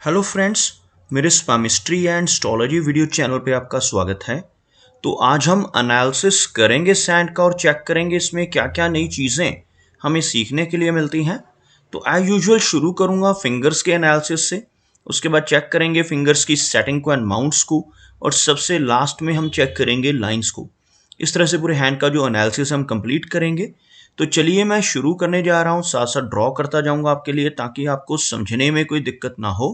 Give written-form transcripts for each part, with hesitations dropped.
Hello friends, मेरे स्पामिस्ट्री and astrology video channel पे आपका स्वागत है। तो आज हम एनालिसिस करेंगे सैंड का और चेक करेंगे इसमें क्या क्या नई चीज़ें हमें सीखने के लिए मिलती हैं। तो एज यूजुअल शुरू करूंगा फिंगर्स के एनालिसिस से, उसके बाद चेक करेंगे फिंगर्स की सेटिंग को एंड माउंट्स को, और सबसे लास्ट में हम चेक करेंगे लाइंस को। इस तरह से पूरे हैंड का जो एनालिसिस हम कंप्लीट करेंगे। तो चलिए मैं शुरू करने जा रहा हूँ, साथ साथ ड्रॉ करता जाऊंगा आपके लिए ताकि आपको समझने में कोई दिक्कत ना हो।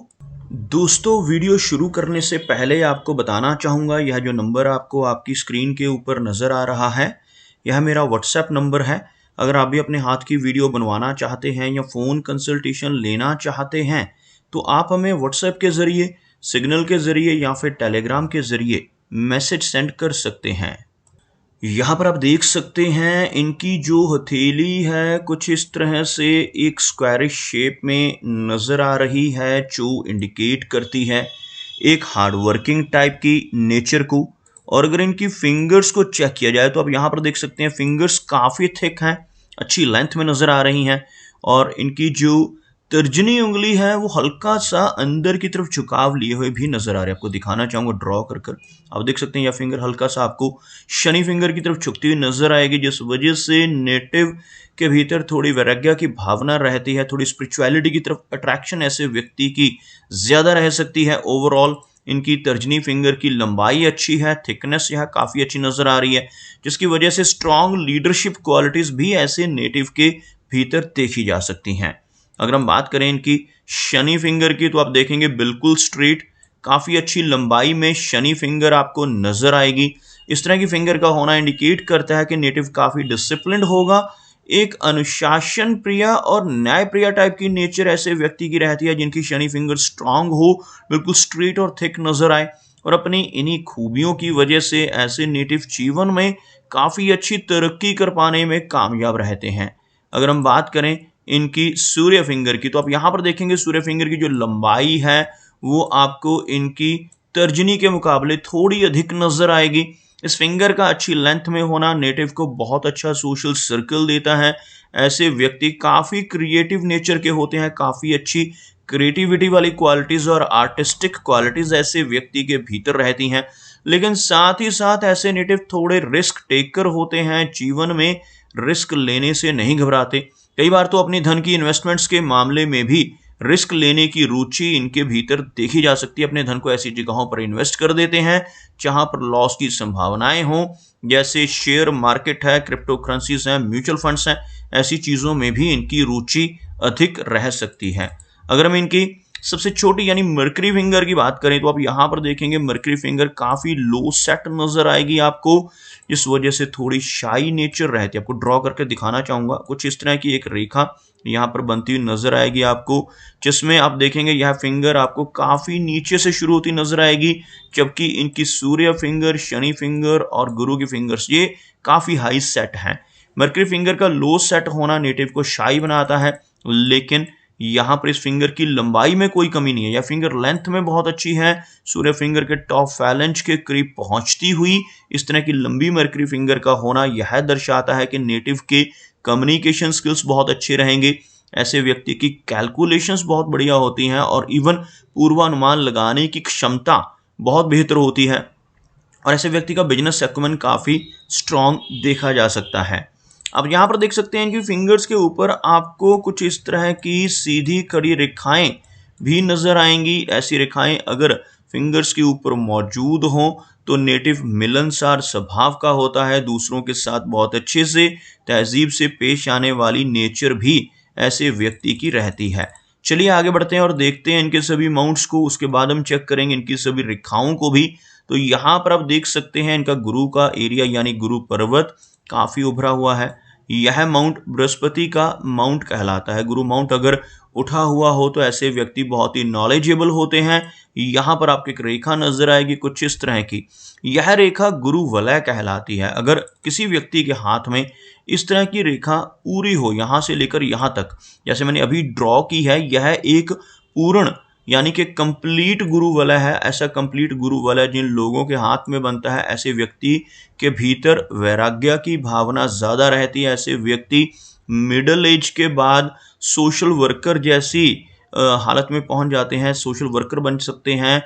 दोस्तों, वीडियो शुरू करने से पहले आपको बताना चाहूँगा, यह जो नंबर आपको आपकी स्क्रीन के ऊपर नज़र आ रहा है, यह मेरा व्हाट्सएप नंबर है। अगर आप भी अपने हाथ की वीडियो बनवाना चाहते हैं या फ़ोन कंसल्टेशन लेना चाहते हैं तो आप हमें व्हाट्सएप के ज़रिए, सिग्नल के ज़रिए या फिर टेलीग्राम के ज़रिए मैसेज सेंड कर सकते हैं। यहाँ पर आप देख सकते हैं इनकी जो हथेली है कुछ इस तरह से एक स्क्वायरिश शेप में नज़र आ रही है, जो इंडिकेट करती है एक हार्ड वर्किंग टाइप की नेचर को। और अगर इनकी फिंगर्स को चेक किया जाए तो आप यहाँ पर देख सकते हैं फिंगर्स काफ़ी थिक हैं, अच्छी लेंथ में नज़र आ रही हैं। और इनकी जो तर्जनी उंगली है वो हल्का सा अंदर की तरफ झुकाव लिए हुए भी नजर आ रहे हैं। आपको दिखाना चाहूंगा ड्रॉ कर कर, आप देख सकते हैं यह फिंगर हल्का सा आपको शनि फिंगर की तरफ झुकती हुई नजर आएगी, जिस वजह से नेटिव के भीतर थोड़ी वैराग्य की भावना रहती है, थोड़ी स्पिरिचुअलिटी की तरफ अट्रैक्शन ऐसे व्यक्ति की ज्यादा रह सकती है। ओवरऑल इनकी तर्जनी फिंगर की लंबाई अच्छी है, थिकनेस यह काफी अच्छी नजर आ रही है, जिसकी वजह से स्ट्रॉन्ग लीडरशिप क्वालिटीज भी ऐसे नेटिव के भीतर देखी जा सकती हैं। अगर हम बात करें इनकी शनि फिंगर की तो आप देखेंगे बिल्कुल स्ट्रेट, काफ़ी अच्छी लंबाई में शनि फिंगर आपको नज़र आएगी। इस तरह की फिंगर का होना इंडिकेट करता है कि नेटिव काफ़ी डिसिप्लिन्ड होगा, एक अनुशासन प्रिय और न्याय प्रिय टाइप की नेचर ऐसे व्यक्ति की रहती है जिनकी शनि फिंगर स्ट्रांग हो, बिल्कुल स्ट्रेट और थिक नज़र आए। और अपनी इन्हीं खूबियों की वजह से ऐसे नेटिव जीवन में काफ़ी अच्छी तरक्की कर पाने में कामयाब रहते हैं। अगर हम बात करें इनकी सूर्य फिंगर की तो आप यहाँ पर देखेंगे सूर्य फिंगर की जो लंबाई है वो आपको इनकी तर्जनी के मुकाबले थोड़ी अधिक नजर आएगी। इस फिंगर का अच्छी लेंथ में होना नेटिव को बहुत अच्छा सोशल सर्कल देता है। ऐसे व्यक्ति काफ़ी क्रिएटिव नेचर के होते हैं, काफ़ी अच्छी क्रिएटिविटी वाली क्वालिटीज़ और आर्टिस्टिक क्वालिटीज़ ऐसे व्यक्ति के भीतर रहती हैं। लेकिन साथ ही साथ ऐसे नेटिव थोड़े रिस्क टेकर होते हैं, जीवन में रिस्क लेने से नहीं घबराते। कई बार तो अपनी धन की इन्वेस्टमेंट्स के मामले में भी रिस्क लेने की रुचि इनके भीतर देखी जा सकती है। अपने धन को ऐसी जगहों पर इन्वेस्ट कर देते हैं जहां पर लॉस की संभावनाएं हों, जैसे शेयर मार्केट है, क्रिप्टो करेंसीज हैं, म्यूचुअल फंड्स हैं। ऐसी चीज़ों में भी इनकी रुचि अधिक रह सकती है। अगर हम इनकी सबसे छोटी यानी मर्करी फिंगर की बात करें तो आप यहाँ पर देखेंगे मर्करी फिंगर काफ़ी लो सेट नज़र आएगी आपको, जिस वजह से थोड़ी शाई नेचर रहती है। आपको ड्रॉ करके दिखाना चाहूँगा, कुछ इस तरह की एक रेखा यहाँ पर बनती हुई नज़र आएगी आपको, जिसमें आप देखेंगे यह फिंगर आपको काफ़ी नीचे से शुरू होती नज़र आएगी, जबकि इनकी सूर्य फिंगर, शनि फिंगर और गुरु की फिंगर्स ये काफ़ी हाई सेट हैं। मर्करी फिंगर का लो सेट होना नेटिव को शाई बनाता है, लेकिन यहाँ पर इस फिंगर की लंबाई में कोई कमी नहीं है, यह फिंगर लेंथ में बहुत अच्छी है। सूर्य फिंगर के टॉप फैलेंज के करीब पहुंचती हुई इस तरह की लंबी मर्करी फिंगर का होना यह दर्शाता है कि नेटिव के कम्युनिकेशन स्किल्स बहुत अच्छे रहेंगे। ऐसे व्यक्ति की कैलकुलेशंस बहुत बढ़िया होती हैं और इवन पूर्वानुमान लगाने की क्षमता बहुत बेहतर होती है। और ऐसे व्यक्ति का बिजनेस एक्यूमेन काफ़ी स्ट्रॉन्ग देखा जा सकता है। अब यहाँ पर देख सकते हैं कि फिंगर्स के ऊपर आपको कुछ इस तरह की सीधी खड़ी रेखाएं भी नजर आएंगी। ऐसी रेखाएं अगर फिंगर्स के ऊपर मौजूद हों तो नेटिव मिलनसार स्वभाव का होता है, दूसरों के साथ बहुत अच्छे से तहजीब से पेश आने वाली नेचर भी ऐसे व्यक्ति की रहती है। चलिए आगे बढ़ते हैं और देखते हैं इनके सभी माउंट्स को, उसके बाद हम चेक करेंगे इनकी सभी रेखाओं को भी। तो यहाँ पर आप देख सकते हैं इनका गुरु का एरिया यानी गुरु पर्वत काफ़ी उभरा हुआ है। यह माउंट बृहस्पति का माउंट कहलाता है। गुरु माउंट अगर उठा हुआ हो तो ऐसे व्यक्ति बहुत ही नॉलेजेबल होते हैं। यहाँ पर आपको एक रेखा नजर आएगी कुछ इस तरह की, यह रेखा गुरु वलय कहलाती है। अगर किसी व्यक्ति के हाथ में इस तरह की रेखा पूरी हो, यहाँ से लेकर यहाँ तक, जैसे मैंने अभी ड्रॉ की है, यह एक पूर्ण यानी कि कंप्लीट गुरु वलय है। ऐसा कंप्लीट गुरु वलय जिन लोगों के हाथ में बनता है, ऐसे व्यक्ति के भीतर वैराग्य की भावना ज़्यादा रहती है। ऐसे व्यक्ति मिडिल एज के बाद सोशल वर्कर जैसी हालत में पहुंच जाते हैं। सोशल वर्कर बन सकते हैं,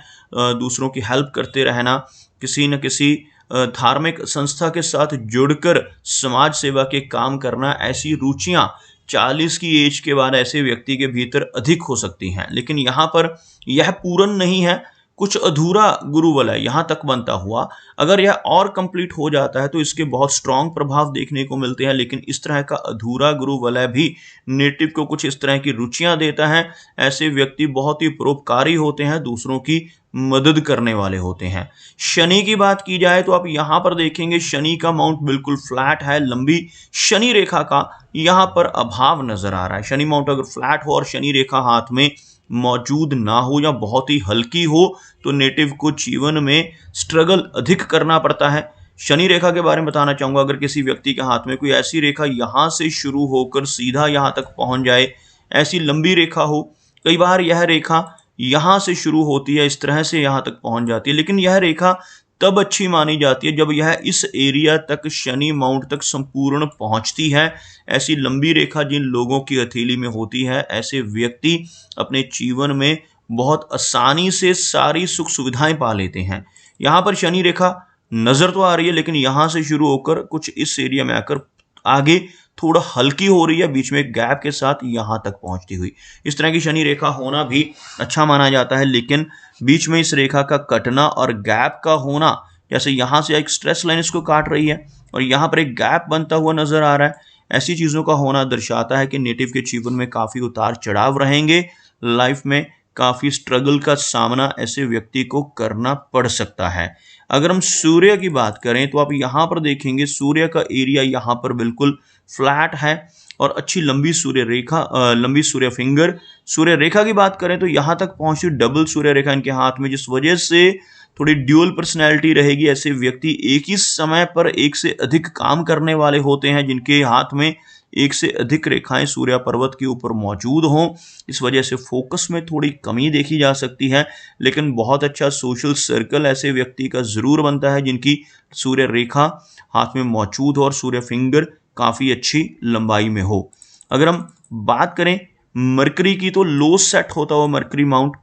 दूसरों की हेल्प करते रहना, किसी न किसी धार्मिक संस्था के साथ जुड़कर समाज सेवा के काम करना, ऐसी रुचियां 40 की एज के बाद ऐसे व्यक्ति के भीतर अधिक हो सकती हैं। लेकिन यहाँ पर यह पूर्ण नहीं है, कुछ अधूरा गुरुबल है यहाँ तक बनता हुआ। अगर यह और कंप्लीट हो जाता है तो इसके बहुत स्ट्रांग प्रभाव देखने को मिलते हैं, लेकिन इस तरह का अधूरा गुरुबल भी नेटिव को कुछ इस तरह की रुचियां देता है। ऐसे व्यक्ति बहुत ही परोपकारी होते हैं, दूसरों की मदद करने वाले होते हैं। शनि की बात की जाए तो आप यहाँ पर देखेंगे शनि का माउंट बिल्कुल फ्लैट है, लंबी शनि रेखा का यहाँ पर अभाव नजर आ रहा है। शनि माउंट अगर फ्लैट हो और शनि रेखा हाथ में मौजूद ना हो या बहुत ही हल्की हो तो नेटिव को जीवन में स्ट्रगल अधिक करना पड़ता है। शनि रेखा के बारे में बताना चाहूंगा, अगर किसी व्यक्ति के हाथ में कोई ऐसी रेखा यहां से शुरू होकर सीधा यहां तक पहुंच जाए, ऐसी लंबी रेखा हो, कई बार यह रेखा यहां से शुरू होती है, इस तरह से यहां तक पहुंच जाती है, लेकिन यह रेखा तब अच्छी मानी जाती है जब यह इस एरिया तक शनि माउंट तक संपूर्ण पहुंचती है। ऐसी लंबी रेखा जिन लोगों की हथेली में होती है, ऐसे व्यक्ति अपने जीवन में बहुत आसानी से सारी सुख सुविधाएं पा लेते हैं। यहाँ पर शनि रेखा नजर तो आ रही है, लेकिन यहां से शुरू होकर कुछ इस एरिया में आकर आगे थोड़ा हल्की हो रही है, बीच में गैप के साथ यहां तक पहुंचती हुई। इस तरह की शनि रेखा होना भी अच्छा माना जाता है, लेकिन बीच में इस रेखा का कटना और गैप का होना, जैसे यहां से एक स्ट्रेस लाइन इसको काट रही है और यहां पर एक गैप बनता हुआ नजर आ रहा है, ऐसी चीजों का होना दर्शाता है कि नेटिव के जीवन में काफी उतार चढ़ाव रहेंगे। लाइफ में काफी स्ट्रगल का सामना ऐसे व्यक्ति को करना पड़ सकता है। अगर हम सूर्य की बात करें तो आप यहां पर देखेंगे सूर्य का एरिया यहां पर बिल्कुल फ्लैट है और अच्छी लंबी सूर्य रेखा, लंबी सूर्य फिंगर। सूर्य रेखा की बात करें तो यहां तक पहुंची डबल सूर्य रेखा इनके हाथ में, जिस वजह से थोड़ी ड्यूअल पर्सनैलिटी रहेगी। ऐसे व्यक्ति एक ही समय पर एक से अधिक काम करने वाले होते हैं, जिनके हाथ में एक से अधिक रेखाएं सूर्य पर्वत के ऊपर मौजूद हों। इस वजह से फोकस में थोड़ी कमी देखी जा सकती है, लेकिन बहुत अच्छा सोशल सर्कल ऐसे व्यक्ति का जरूर बनता है जिनकी सूर्य रेखा हाथ में मौजूद हो और सूर्य फिंगर काफी अच्छी लंबाई में हो। अगर हम बात करें मरकरी की तो लो सेट होता हुआ मरकरी माउंट,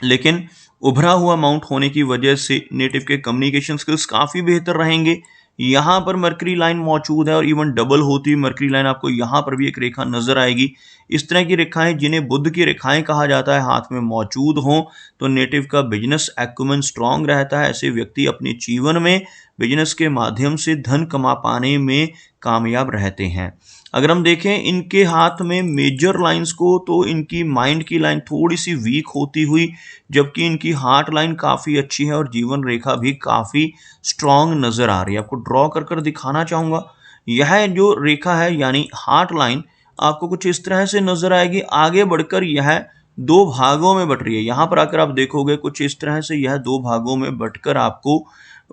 लेकिन उभरा हुआ माउंट होने की वजह से नेटिव के कम्युनिकेशन स्किल्स काफी बेहतर रहेंगे। यहां पर मरकरी लाइन मौजूद है और इवन डबल होती हुई मरकरी लाइन आपको यहां पर भी एक रेखा नजर आएगी। इस तरह की रेखाएं जिन्हें बुध की रेखाएं कहा जाता है हाथ में मौजूद हों तो नेटिव का बिजनेस एक्यूमेन स्ट्रांग रहता है। ऐसे व्यक्ति अपने जीवन में बिजनेस के माध्यम से धन कमा पाने में कामयाब रहते हैं। अगर हम देखें इनके हाथ में मेजर लाइंस को तो इनकी माइंड की लाइन थोड़ी सी वीक होती हुई, जबकि इनकी हार्ट लाइन काफ़ी अच्छी है और जीवन रेखा भी काफ़ी स्ट्रांग नज़र आ रही है। आपको ड्रॉ कर कर दिखाना चाहूँगा, यह जो रेखा है यानी हार्ट लाइन आपको कुछ इस तरह से नज़र आएगी। आगे बढ़कर यह दो भागों में बट रही है। यहाँ पर आकर आप देखोगे कुछ इस तरह से यह दो भागों में बटकर आपको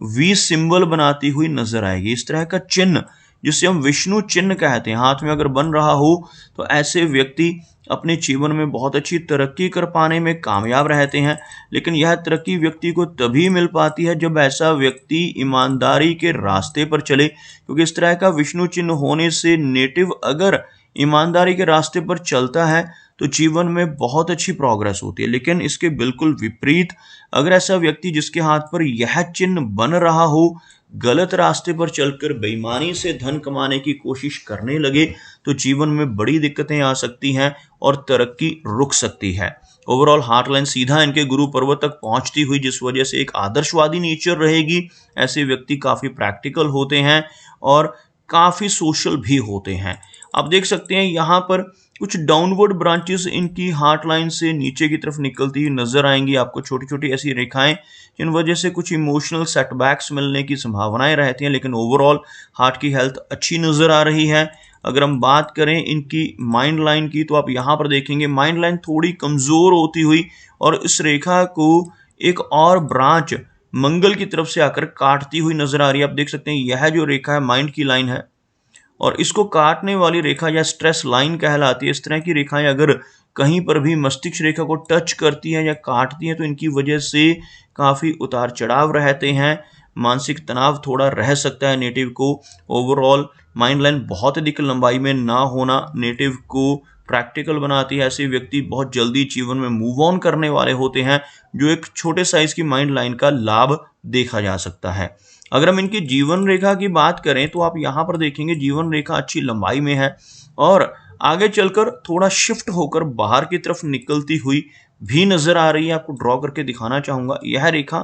वी सिंबल बनाती हुई नजर आएगी। इस तरह का चिन्ह जिसे हम विष्णु चिन्ह कहते हैं हाथ में अगर बन रहा हो तो ऐसे व्यक्ति अपने जीवन में बहुत अच्छी तरक्की कर पाने में कामयाब रहते हैं। लेकिन यह तरक्की व्यक्ति को तभी मिल पाती है जब ऐसा व्यक्ति ईमानदारी के रास्ते पर चले, क्योंकि इस तरह का विष्णु चिन्ह होने से नेटिव अगर ईमानदारी के रास्ते पर चलता है तो जीवन में बहुत अच्छी प्रोग्रेस होती है। लेकिन इसके बिल्कुल विपरीत अगर ऐसा व्यक्ति जिसके हाथ पर यह चिन्ह बन रहा हो गलत रास्ते पर चलकर बेईमानी से धन कमाने की कोशिश करने लगे तो जीवन में बड़ी दिक्कतें आ सकती हैं और तरक्की रुक सकती है। ओवरऑल हार्ट लाइन सीधा इनके गुरु पर्वत तक पहुंचती हुई, जिस वजह से एक आदर्शवादी नेचर रहेगी। ऐसे व्यक्ति काफी प्रैक्टिकल होते हैं और काफी सोशल भी होते हैं। आप देख सकते हैं यहाँ पर कुछ डाउनवर्ड ब्रांचेस इनकी हार्ट लाइन से नीचे की तरफ निकलती हुई नजर आएंगी आपको, छोटी छोटी ऐसी रेखाएं जिन वजह से कुछ इमोशनल सेटबैक्स मिलने की संभावनाएं रहती हैं। लेकिन ओवरऑल हार्ट की हेल्थ अच्छी नजर आ रही है। अगर हम बात करें इनकी माइंड लाइन की तो आप यहाँ पर देखेंगे माइंड लाइन थोड़ी कमजोर होती हुई और इस रेखा को एक और ब्रांच मंगल की तरफ से आकर काटती हुई नजर आ रही है। आप देख सकते हैं यह जो रेखा है माइंड की लाइन है और इसको काटने वाली रेखा या स्ट्रेस लाइन कहलाती है। इस तरह की रेखाएं अगर कहीं पर भी मस्तिष्क रेखा को टच करती हैं या काटती हैं तो इनकी वजह से काफ़ी उतार चढ़ाव रहते हैं, मानसिक तनाव थोड़ा रह सकता है नेटिव को। ओवरऑल माइंड लाइन बहुत अधिक लंबाई में ना होना नेटिव को प्रैक्टिकल बनाती है। ऐसे व्यक्ति बहुत जल्दी जीवन में मूव ऑन करने वाले होते हैं, जो एक छोटे साइज की माइंड लाइन का लाभ देखा जा सकता है। अगर हम इनकी जीवन रेखा की बात करें तो आप यहाँ पर देखेंगे जीवन रेखा अच्छी लंबाई में है और आगे चलकर थोड़ा शिफ्ट होकर बाहर की तरफ निकलती हुई भी नजर आ रही है। आपको ड्रॉ करके दिखाना चाहूंगा, यह रेखा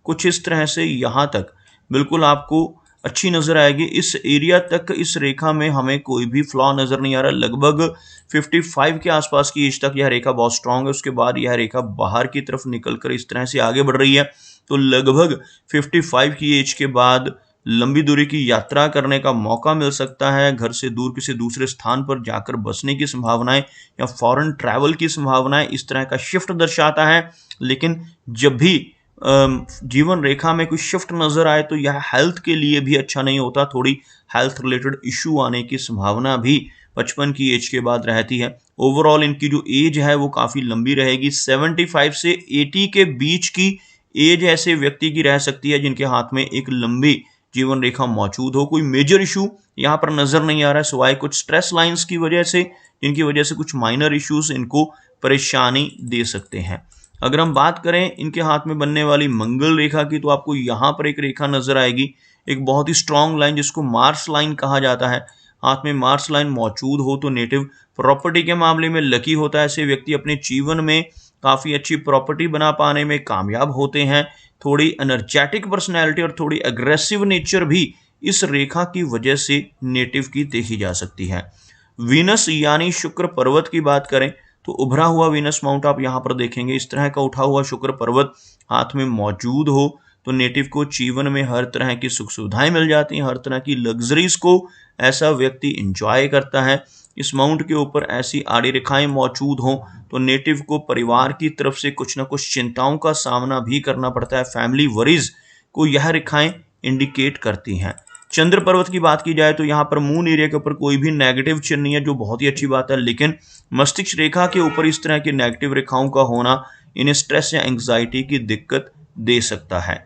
कुछ इस तरह से यहाँ तक बिल्कुल आपको अच्छी नजर आएगी। इस एरिया तक इस रेखा में हमें कोई भी फ्लॉ नजर नहीं आ रहा। लगभग 55 के आसपास की एज तक यह रेखा बहुत स्ट्रांग है। उसके बाद यह रेखा बाहर की तरफ निकलकर इस तरह से आगे बढ़ रही है। तो लगभग 55 की एज के बाद लंबी दूरी की यात्रा करने का मौका मिल सकता है। घर से दूर किसी दूसरे स्थान पर जाकर बसने की संभावनाएं या फॉरेन ट्रैवल की संभावनाएं इस तरह का शिफ्ट दर्शाता है। लेकिन जब भी जीवन रेखा में कोई शिफ्ट नजर आए तो यह हेल्थ के लिए भी अच्छा नहीं होता। थोड़ी हेल्थ रिलेटेड इशू आने की संभावना भी 55 की एज के बाद रहती है। ओवरऑल इनकी जो एज है वो काफी लंबी रहेगी। 75 से 80 के बीच की एज ऐसे व्यक्ति की रह सकती है जिनके हाथ में एक लंबी जीवन रेखा मौजूद हो। कोई मेजर इशू यहाँ पर नजर नहीं आ रहा है, सिवाय कुछ स्ट्रेस लाइंस की वजह से, जिनकी वजह से कुछ माइनर इश्यूज इनको परेशानी दे सकते हैं। अगर हम बात करें इनके हाथ में बनने वाली मंगल रेखा की, तो आपको यहाँ पर एक रेखा नजर आएगी, एक बहुत ही स्ट्रॉन्ग लाइन जिसको मार्स लाइन कहा जाता है। हाथ में मार्स लाइन मौजूद हो तो नेटिव प्रॉपर्टी के मामले में लकी होता है। ऐसे व्यक्ति अपने जीवन में काफी अच्छी प्रॉपर्टी बना पाने में कामयाब होते हैं। थोड़ी एनर्जेटिक पर्सनैलिटी और थोड़ी अग्रेसिव नेचर भी इस रेखा की वजह से नेटिव की देखी जा सकती है। वीनस यानी शुक्र पर्वत की बात करें तो उभरा हुआ वीनस माउंट आप यहाँ पर देखेंगे। इस तरह का उठा हुआ शुक्र पर्वत हाथ में मौजूद हो तो नेटिव को जीवन में हर तरह की सुख सुविधाएं मिल जाती हैं, हर तरह की लग्जरीज को ऐसा व्यक्ति इंजॉय करता है। इस माउंट के ऊपर ऐसी आड़ी रेखाएं मौजूद हों तो नेटिव को परिवार की तरफ से कुछ ना कुछ चिंताओं का सामना भी करना पड़ता है। फैमिली वरीज को यह रेखाएं इंडिकेट करती हैं। चंद्र पर्वत की बात की जाए तो यहाँ पर मून एरिया के ऊपर कोई भी नेगेटिव चिन्ह नहीं है, जो बहुत ही अच्छी बात है। लेकिन मस्तिष्क रेखा के ऊपर इस तरह की नेगेटिव रेखाओं का होना इन्हें स्ट्रेस या एंग्जाइटी की दिक्कत दे सकता है।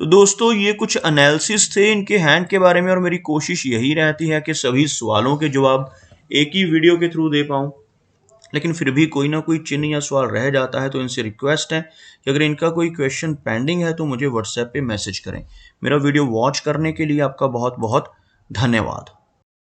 तो दोस्तों ये कुछ एनालिसिस थे इनके हैंड के बारे में, और मेरी कोशिश यही रहती है कि सभी सवालों के जवाब एक ही वीडियो के थ्रू दे पाऊँ। लेकिन फिर भी कोई ना कोई चिन्ह या सवाल रह जाता है, तो इनसे रिक्वेस्ट है कि अगर इनका कोई क्वेश्चन पेंडिंग है तो मुझे व्हाट्सएप पे मैसेज करें। मेरा वीडियो वॉच करने के लिए आपका बहुत बहुत धन्यवाद।